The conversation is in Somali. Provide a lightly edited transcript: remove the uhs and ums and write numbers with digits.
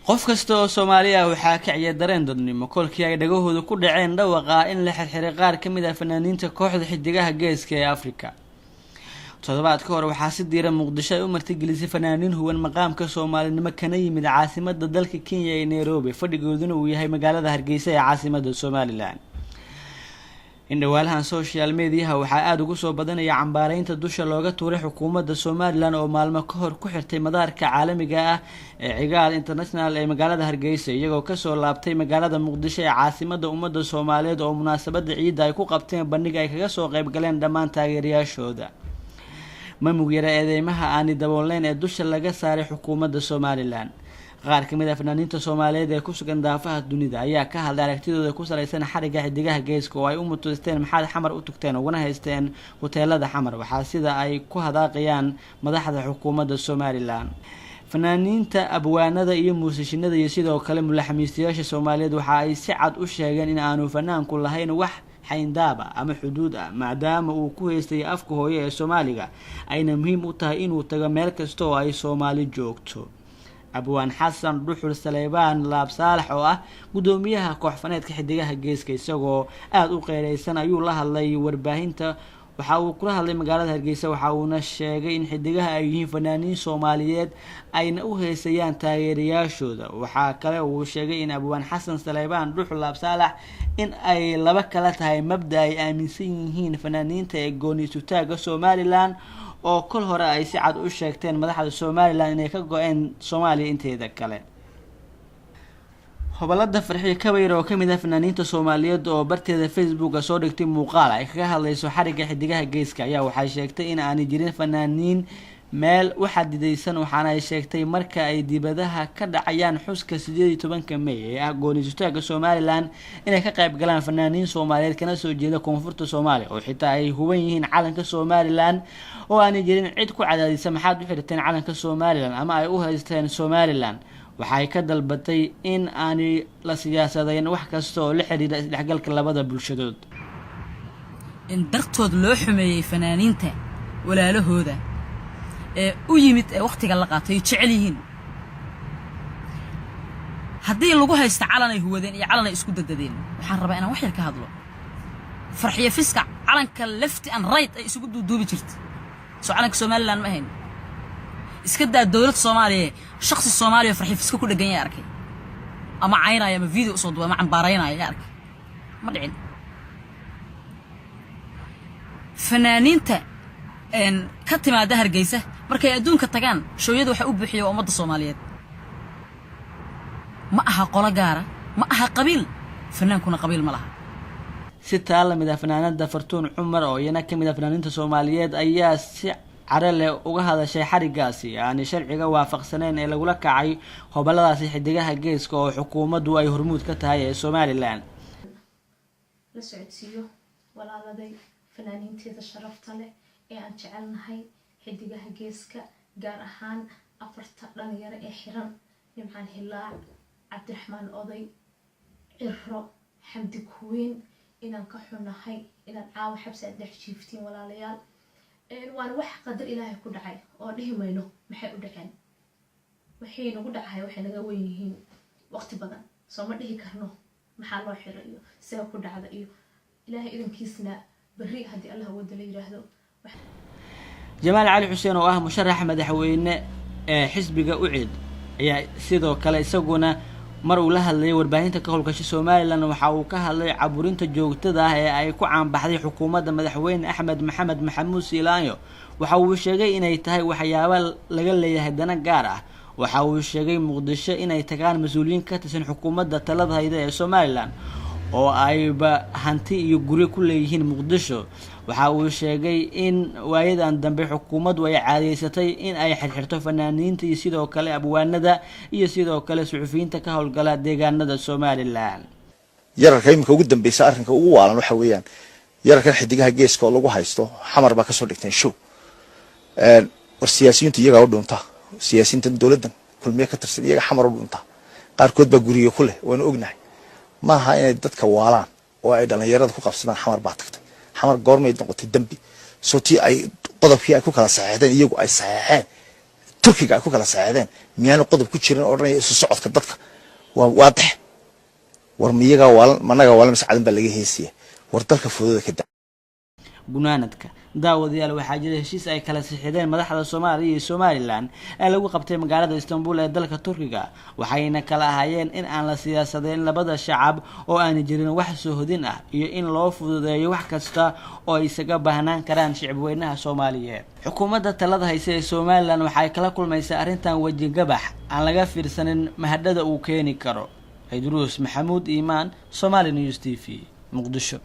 qof kasta oo Soomaaliya waxa ka ciyaar dareen dadnimo kolkii ay dhagahooda ku dhaceen dhawaqa in la xirxiray qaar kamid ah fanaaniinta kooxda xidigaha geeska ee Afrika. Toddobaadka hore waxaa si diiran Muqdisho ay u martigelisay fanaaniin huwan maqaamka Soomaalinimo kana yimid caasimadda dalka Kenya ee Nairobi, fadhigooduna uu yahay magaalada Hargeysa ee caasimadda Somaliland. indhawaalahan social media waxaa aad ugu soo badanaya cambaaraynta dusha looga tuuray xukuumadda Somaliland oo maalmo ka hor ku xirtay madaarka caalamiga ah ee Cigaal International ee magaalada Hargeysa iyagoo ka soo laabtay magaalada Muqdisho ee caasimadda ummadda Soomaaliyeed oo munaasabadda ciidda ay ku qabteen bandhig ay kaga soo qayb galeen dhammaan taageerayaashooda. mamug yara eedeymaha aan daboolnayn ee dusha laga saaray xukuumadda Somaliland. qaar kamid ah fanaaniinta Soomaaliyeed ee ku sugan daafaha dunida ayaa ka hadlay aragtidooda ku saleysan xariga xidigaha geeska oo ay u mutusteen maxaad xamar u tagteen uguna haysteen hoteelada xamar waxa sida ay ku hadaaqayaan madaxda xukuumadda Somaliland. fanaaniinta abwaanada iyo muusishinada iyo sidoo kale mulaxamiistayaasha Soomaaliyeed waxa ay si cad u sheegeen in aanu fanaanku lahayn wax xayndaaba ama xuduud ah maadaama uu ku haystay afka hooyo ee Soomaaliga ayna muhiim u tahay inuu tago meel kasta oo ay Soomaali joogto. abwaan xasan dhuxul Saleebaan Laab Saalax oo ah gudoomiyaha koox faneedka xidigaha geeska isagoo aad u qeyreysan ayuu la hadlay warbaahinta waxa uu kula hadlay magaalada Hargeysa waxa uuna sheegay in xidigaha ay yihiin fanaaniin Soomaaliyeed ayna u heesayaan taageerayaashooda. waxa kale uu sheegay in abwaan xasan Saleebaan dhuxul Laab Saalax in ay laba kala tahay mabda ay aaminsan yihiin fanaaniinta ee gooni sutaaga Somaliland oo kol hore ay si cad u sheegteen madaxda Somaliland inay ka go'een Soomaaliya inteeda kale. hobalada farxiyo kabayr oo kamid ah fanaaniinta Soomaaliyeed oo barteeda Facebook soo dhigtay muuqaal ay kaga hadlayso xariga xidigaha geeska ayaa waxay sheegtay in aan jirin fanaaniin meel waxa didaysan waxaana ay sheegtay marka ay dibadaha ka dhacayaan xuska 18 May ee ah gooni sutaaga Somaliland inay ka qayb galaan fanaaniin Soomaaliyeed kana soo jeeda koonfurta Soomaaliya oo xitaa ay huban yihiin calanka Somaliland oo aan jirin cid ku cadaadisa maxaad u xirteen calanka Somaliland ama ay u haysteen Somaliland. waxay ka dalbatay in aan la siyaasadayn wax kasta oo la xiriira isdhexgalka labada bulshadood. in dartood loo xumeeyay fanaaniinta walaalahooda ee u yimid ee waqtiga la qaatay jecel yihiin haddii lagu haysto calan ay huwadeen iyo calan ay isku dadadeen waxaan rabaa inaan wax yar ka hadlo. farxiyo fiska calanka left and right ay isugu duuduubi jirtay soo calanka Somaliland ma ahayn iska daa dawladda Soomaaliya shakhsi Soomaaliya farxiyo fiska ku dhagan yahay arkay ama caynaya ama video soo duubay ama cambaaraynaya arkay ma dhicin. fanaaniinta ka timaada Hargeysa markay adduunka tagaan shooyada waxa u buuxiyo ummadda Soomaaliyeed ma aha qolo gaara ma aha qabiil fanaankuna qabiil ma laha. si taalamid ah fanaanada Fartuun Cumar oo iyana kamid ah fanaaniinta Soomaaliyeed ayaa si carale uga hadashay xarigaasi aan sharciga waafaqsaneen ee lagu la kacay hobaladaasi xidigaha geeska oo xukuumaddu ay hormuud ka tahay ee Somaliland. la socodsiyo walaaladay fanaaniinteeda sharafta leh ee aan jecelnahay xidigaha geeska gaar ahaan afarta dhalinyaro ee xiran Nimcaan Hilaac, Cabdiraxmaan Oday, Cirro, Xamdi Kuweyn inaan ka xunahay inaan caawa xabsi dhex jiiftiin walaalayaal. waan wax qadar Ilaahay ku dhacay oo dhihimayno maxay u dhaceen waxay nagu dhacay waxay naga weyn yihiin waqti badan soo ma dhihi karno maxaa loo xirayo sida ku dhacda iyo Ilaahay idankiisna bari hadii Allah wada la yiraahdo. Jamaal Cali Xuseen oo ah musharax madaxweyne ee xisbiga UCID ayaa sidoo kale isaguna mar uu la hadlay warbaahinta ka howlgashay Somaliland waxa uu ka hadlay caburinta joogtada ah ee ay ku caanbaxday xukuumadda madaxweyne Axmed Maxamed Maxamuud Siilaanyo. waxa uu sheegay inay tahay waxyaabo laga leeyahay dana gaar ah. waxa uu sheegay Muqdisho inay tagaan mas'uuliyiin ka tirsan xukuumadda talada hay'adda ee Somaliland oo ayba hanti iyo guri ku leeyihiin Muqdisho. waxa uu sheegay in waayadan dambe xukuumaddu ay caadiyeysatay in ay xirxirto fanaaniinta iyo sidoo kale abwaanada iyo sidoo kale suxufiyiinta ka howlgala deegaanada Somaliland. yararka imika ugu dambeysay arrinka ugu waalan waxa weeyaan yararkan xidigaha geeska oo lagu haysto xamar baa ka soo dhigteen show war siyaasiyiintu iyaga u dhunta siyaasiyiinta dawladda kulmiye ka tirsan iyaga xamar u dhunta qaarkood baa guriga ku leh waan ognahay maaha inay dadka waalaan oo ay dhalinyarada ku qabsadaan xamar baa tagtay xamar goormay noqotay dambi sootii ay qodobkii ay ku kala saxeexdeen iyagu ay saxeexeen turkiga ay ku kala saacadeen miyaanu qodob ku jirin oo dhan isu socodka dadka waa waadax war miyaga managa wala mas'aadan baa laga heesiya war dalka fudud ka daa gunaanadka daawadayaal waxaa jira heshiis ay kala sixideen madaxda Soomaaliya iyo Somaliland ee lagu qabtay magaalada Istanbul ee dalka Turkiga waxayna kala ahaayeen in aan la siyaasadeen labada shacab oo aan jirin wax soo hodin ah iyo in loo fududeeyo wax kasta oo ay isaga baahnaan karaan shacabweynaha Soomaaliyeed xukuumadda talada haysa ee Somaliland waxay kala kulmaysaa arrintan waji gabax aan laga fiirsanin mahadada uu keeni karo Idruus Maxamuud Iimaan Somali News TV Muqdisho